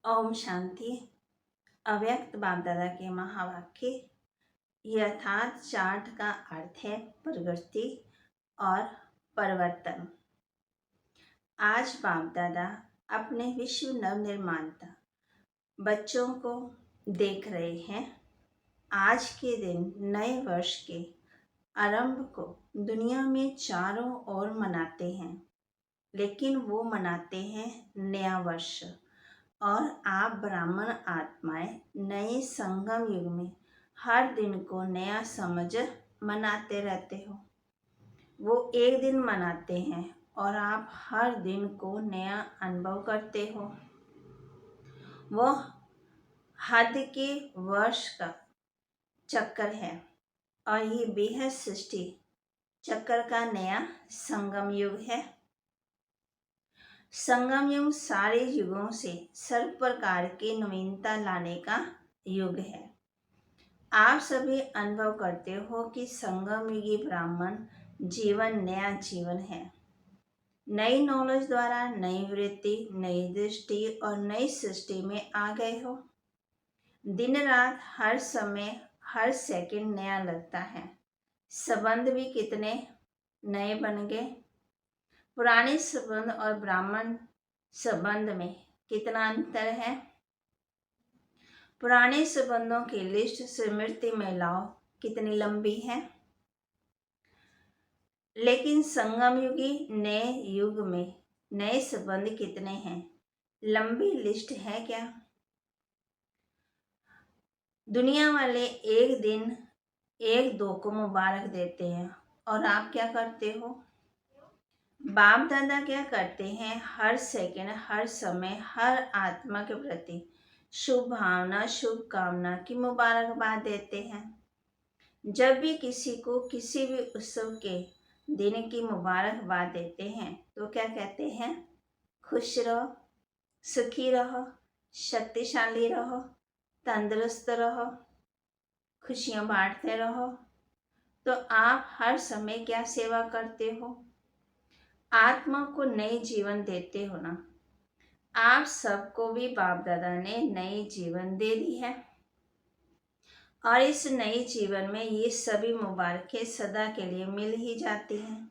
ओम शांति। अव्यक्त बाप दादा के महावाक्य। यथार्थ चार्ट का अर्थ है प्रगति और परिवर्तन। आज बाप दादा अपने विश्व नवनिर्माता बच्चों को देख रहे हैं। आज के दिन नए वर्ष के आरंभ को दुनिया में चारों ओर मनाते हैं, लेकिन वो मनाते हैं नया वर्ष। और आप ब्राह्मण आत्माएं नए संगम युग में हर दिन को नया समझ मनाते रहते हो। वो एक दिन मनाते हैं और आप हर दिन को नया अनुभव करते हो। वो हद के वर्ष का चक्कर है और ये बेहद सृष्टि चक्र का नया संगम युग है। संगम युग सारे युगों से सर्व प्रकार की नवीनता लाने का युग है। आप सभी अनुभव करते हो कि संगम युगी ब्राह्मण जीवन नया जीवन है। नई नॉलेज द्वारा नई वृत्ति, नई दृष्टि और नई सृष्टि में आ गए हो। दिन रात हर समय हर सेकंड नया लगता है। संबंध भी कितने नए बन गए। पुराने संबंध और ब्राह्मण संबंध में कितना अंतर है। पुराने संबंधों की लिस्ट स्मृति में लाओ कितनी लंबी है, लेकिन संगम युगी नए युग में नए संबंध कितने हैं, लंबी लिस्ट है क्या। दुनिया वाले एक दिन एक दो को मुबारक देते हैं और आप क्या करते हो। बाप दादा क्या करते हैं, हर सेकंड हर समय हर आत्मा के प्रति शुभ भावना शुभ कामना की मुबारकबाद देते हैं। जब भी किसी को किसी भी उत्सव के दिन की मुबारकबाद देते हैं तो क्या कहते हैं, खुश रहो, सुखी रहो, शक्तिशाली रहो, तंदुरुस्त रहो, खुशियां बांटते रहो। तो आप हर समय क्या सेवा करते हो, आत्मा को नई जीवन देते हो ना। आप सबको भी बाप दादा ने नई जीवन दे दी है और इस नई जीवन में ये सभी मुबारकें सदा के लिए मिल ही जाती हैं।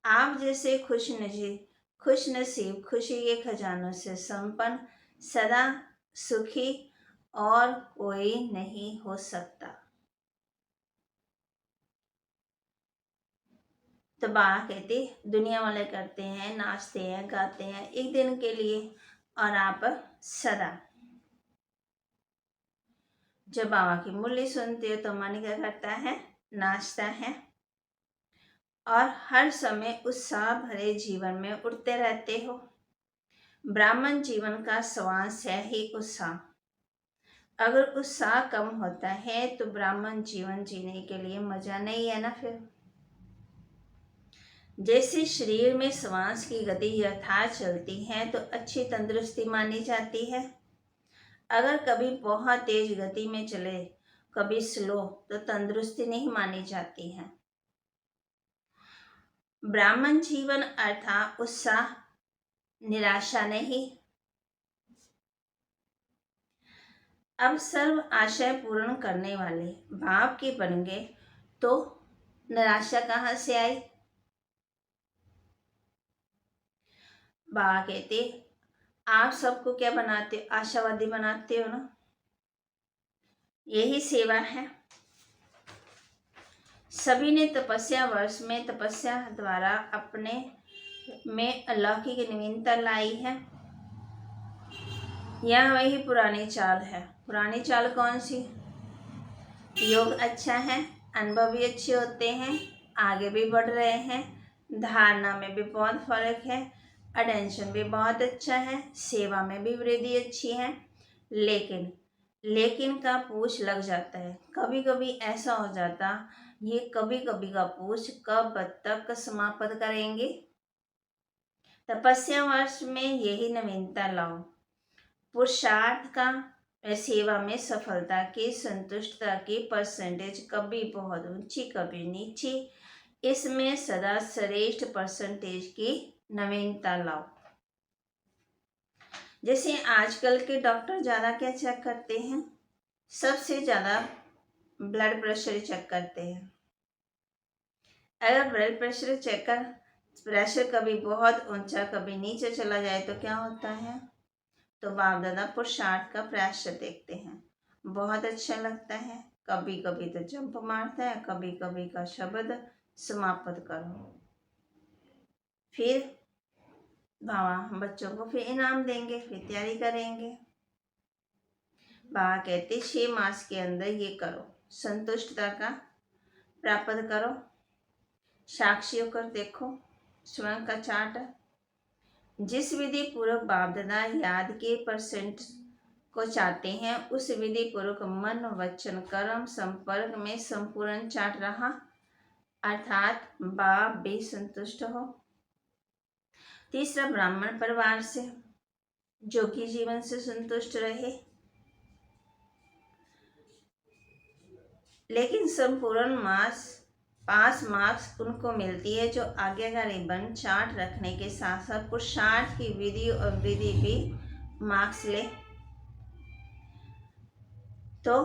आप जैसे खुश नसीब खुशी के खजानों से संपन्न सदा सुखी और कोई नहीं हो सकता। तो बाबा कहते दुनिया वाले करते हैं, नाचते हैं, गाते हैं एक दिन के लिए, और आप सदा। जब बाबा की मुरली सुनते हो तो मन क्या करता है, नाचता है और हर समय उत्साह भरे जीवन में उड़ते रहते हो। ब्राह्मण जीवन का स्वांश है ही उत्साह। अगर उत्साह कम होता है तो ब्राह्मण जीवन जीने के लिए मजा नहीं है ना। फिर जैसे शरीर में श्वास की गति यथार्थ चलती है तो अच्छी तंदुरुस्ती मानी जाती है। अगर कभी बहुत तेज गति में चले, कभी स्लो, तो तंदुरुस्ती नहीं मानी जाती है। ब्राह्मण जीवन अर्थात उत्साह, निराशा नहीं। अब सर्व आशय पूर्ण करने वाले भाव के बन गए तो निराशा कहाँ से आई। बाबा कहते आप सबको क्या बनाते हो, आशावादी बनाते हो ना। यही सेवा है। सभी ने तपस्या वर्ष में तपस्या द्वारा अपने में अलौकिक नवीनता लाई है। यह वही पुरानी चाल है। पुरानी चाल कौन सी, योग अच्छा है, अनुभव भी अच्छे होते हैं, आगे भी बढ़ रहे हैं, धारणा में भी बहुत फर्क है, अटेंशन भी बहुत अच्छा है, सेवा में भी वृद्धि अच्छी है। लेकिन का पूछ लग जाता है। कभी कभी ऐसा हो जाता, ये कभी कभी का पूछ कब तक समाप्त करेंगे। तपस्या वर्ष में यही नवीनता लाओ। पुरुषार्थ का सेवा में सफलता की संतुष्टता की परसेंटेज कभी बहुत ऊंची कभी नीची, इसमें सदा श्रेष्ठ परसेंटेज की नवीनता लाओ। जैसे आजकल के डॉक्टर ज़्यादा क्या चेक करते हैं, सबसे ज़्यादा ब्लड प्रेशर चेक करते हैं। अगर ब्लड प्रेशर कभी बहुत ऊंचा कभी नीचे चला जाए तो क्या होता है, तो बाप दादा पुरुषार्थ का प्रेशर देखते हैं, बहुत अच्छा लगता है। कभी कभी तो जंप मारता है, कभी कभी का शब्द समाप्त करो। फिर बाबा हम बच्चों को फिर इनाम देंगे, फिर तैयारी करेंगे। बाबा कहते 6 मास के अंदर ये करो, संतुष्टता का प्राप्त करो, साक्षी होकर देखो स्वयं का चार्ट। जिस विधि पूर्वक बाप दादा याद के परसेंट को चाहते हैं, उस विधि पूर्वक मन वचन कर्म संपर्क में संपूर्ण चार्ट रहा, अर्थात बाप भी संतुष्ट हो। तीसरा, ब्राह्मण परिवार से जोगी जीवन से संतुष्ट रहे, लेकिन संपूर्ण पास मार्क्स उनको मिलती है जो आज्ञाकारी बन चार्ट रखने के साथ साथ पुरुषार्थ की विधि और विधि भी मार्क्स ले। तो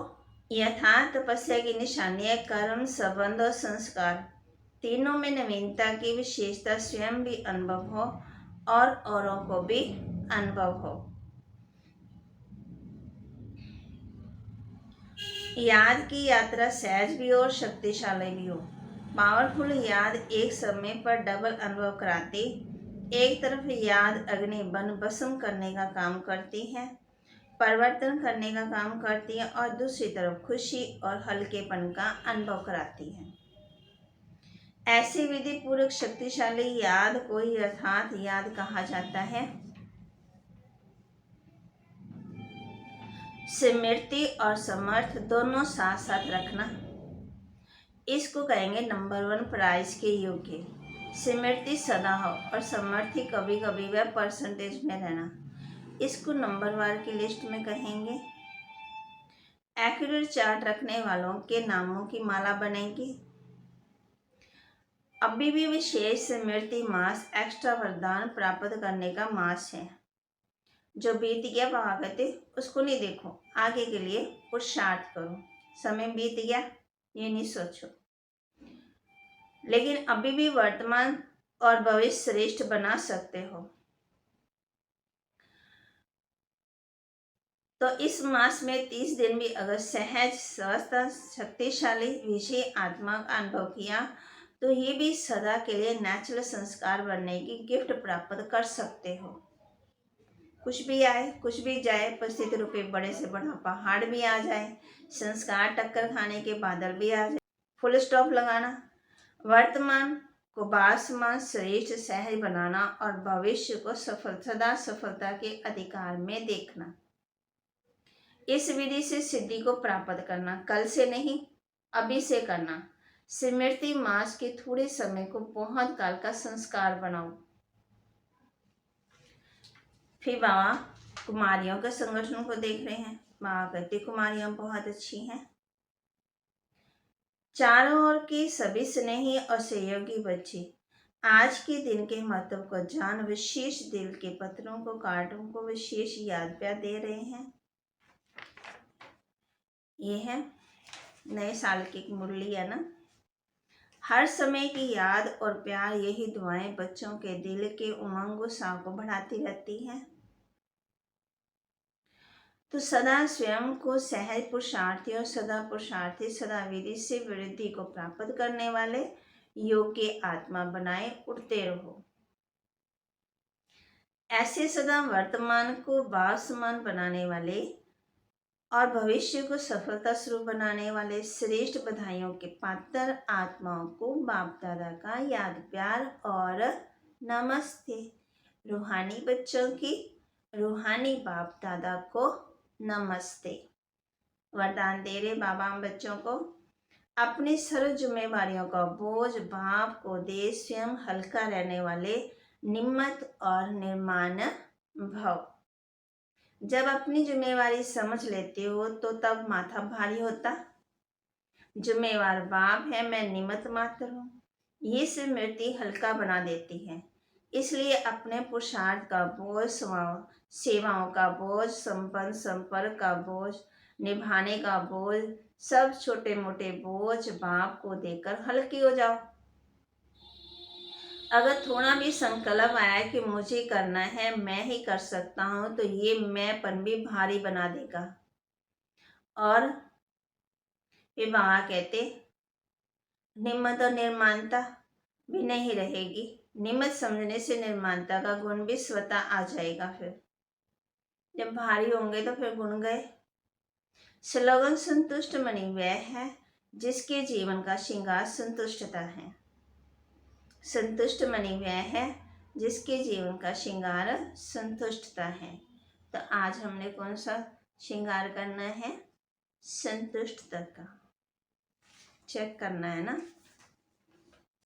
यथार्थ तपस्या की निशानियां कर्म संबंध और संस्कार तीनों में नवीनता की विशेषता स्वयं भी अनुभव हो और औरों को भी अनुभव हो। याद की यात्रा सहज भी और शक्तिशाली भी हो। पावरफुल याद एक समय पर डबल अनुभव कराती, एक तरफ याद अग्नि बन भस्म करने का काम करती है, परिवर्तन करने का काम करती है, और दूसरी तरफ खुशी और हल्केपन का अनुभव कराती है। ऐसी विधि पूर्वक शक्तिशाली याद को यथार्थ याद कहा जाता है। स्मृति और समर्थ दोनों साथ साथ रखना, इसको कहेंगे नंबर 1 प्राइज के योग्य। स्मृति सदा हो और समर्थी कभी कभी वह परसेंटेज में रहना, इसको नंबर 1 की लिस्ट में कहेंगे। एक्यूरेट चार्ट रखने वालों के नामों की माला बनेगी। अभी भी विशेष स्मृति मास एक्स्ट्रा वरदान प्राप्त करने का मास है। जो बीत गया बाबा कहते उसको नहीं देखो, आगे के लिए पुरुषार्थ करो। समय बीत गया ये नहीं सोचो, लेकिन अभी भी वर्तमान और भविष्य श्रेष्ठ बना सकते हो। तो इस मास में 30 दिन भी अगर सहज स्वस्थ शक्तिशाली विषय आत्मा का अनुभव किया तो ये भी सदा के लिए नेचुरल संस्कार बनने की गिफ्ट प्राप्त कर सकते हो। कुछ भी आए कुछ भी जाए, परिस्थिति रूपी बड़े से बड़ा पहाड़ भी आ जाए, संस्कार टक्कर खाने के बादल भी आ जाए, फुल स्टॉप लगाना, वर्तमान को बासमान श्रेष्ठ सहज बनाना और भविष्य को सदा सफलता के अधिकार में देखना। इस विधि से सिद्धि को प्राप्त करना कल से नहीं अभी से करना। स्मृति मास के थोड़े समय को बहुत काल का संस्कार बनाओ। फिर बाबा कुमारियों के संगठन को देख रहे हैं। बाबा कहते कुमारियां बहुत अच्छी हैं, चारों ओर की सभी स्नेही और सहयोगी बच्ची आज के दिन के महत्व को जान विशेष दिल के पत्रों को कार्डों को विशेष याद प्यार दे रहे हैं। ये है नए साल की मुरली है ना। हर समय की याद और प्यार यही दुआएं बच्चों के दिल के उमंग उत्साह को बढ़ाती रहती हैं। तो सदा स्वयं को सहज पुरुषार्थी और सदा पुरुषार्थी सदा विधि से वृद्धि को प्राप्त करने वाले योग्य आत्मा बनाए उठते रहो। ऐसे सदा वर्तमान को भावसमान बनाने वाले और भविष्य को सफलता स्वरूप बनाने वाले श्रेष्ठ बधाइयों के पात्र आत्माओं को बाप दादा का याद प्यार और नमस्ते। रूहानी बच्चों की रूहानी बाप दादा को नमस्ते। वरदान दे रहे बाबा हम बच्चों को अपनी सर्व जिम्मेवारियों का बोझ बाप को दे स्वयं हल्का रहने वाले निम्मत और निर्माण भव। जब अपनी जिम्मेवारी समझ लेते हो तो तब माथा भारी होता। जिम्मेवार बाप है, मैं निमित्त मात्र हूँ। ये स्मृति हल्का बना देती है। इसलिए अपने पुरुषार्थ का बोझ, सेवाओं का बोझ, संपन्न संपर्क का बोझ, निभाने का बोझ, सब छोटे मोटे बोझ बाप को देकर हल्की हो जाओ। अगर थोड़ा भी संकल्प आया कि मुझे करना है, मैं ही कर सकता हूं, तो ये मैंपन भी भारी बना देगा। और फिर बाबा कहते, निम्मत और निर्माणता भी नहीं रहेगी। निम्मत समझने से निर्माणता का गुण भी स्वतः आ जाएगा। फिर जब भारी होंगे तो फिर गुण गए। स्लोगन संतुष्ट मणि वह है जिसके जीवन का श्रृंगार संतुष्टता है। संतुष्ट मणि वह है जिसके जीवन का श्रृंगार संतुष्टता है। तो आज हमने कौन सा श्रृंगार करना है? संतुष्टता का। चेक करना है ना।